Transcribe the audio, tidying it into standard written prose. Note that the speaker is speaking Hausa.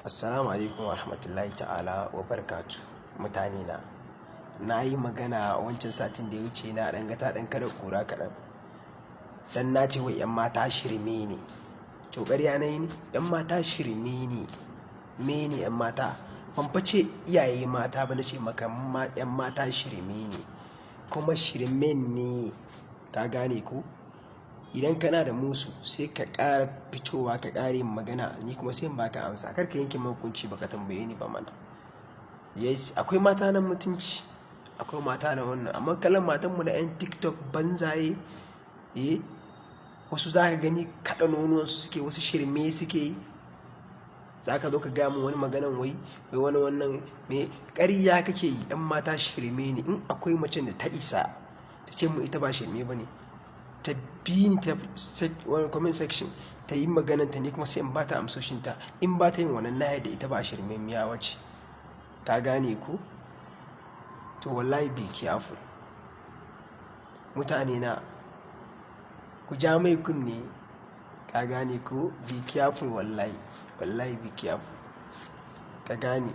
Assalamu alaikum wa rahmatullahi ta'ala wa barakatu mutane na yi magana wancan satin da ya wuce na ɗan gata ɗan kada kura kaɗan dan na ce wai 'yan mata shirme ne. To ƙarya na yi ne? 'Yan mata shirme ne. Me 'yan mata? Ban face iyaye mata ba, na ce maka 'yan mata shirme ne, kuma shirmen ne, ka gane ko? Idan kana da musu sai ka ƙara fitowa ka ƙare magana, ni kuma sai in baka amsa. Kar ka yanke min hukunci baka tambaye ni ba mana. Yes, akwai mata na mutunci, akwai mata na wannan, amma kallon matanmu na 'yan TikTok banzaye, wasu za ka gani kaɗa nonuwansu suke, wasu shirme suke. Za ka zo ka gaya min wani maganan wai wani wannan me ƙarya kake yi. 'Yan mata shirme ne. In akwai macen da ta isa ta ce mu ita ba shirme ba ne, ta bi ni ta wani comment section ta yi magananta, ne kuma sai in ba ta amsoshinta. In ba ta yin wannan na da ita ba shirme miya wace, ka gane ko? To wallahi be careful mutane na, ku ja mai kunne, ka gane ko? Be careful wallahi be careful, ka gane.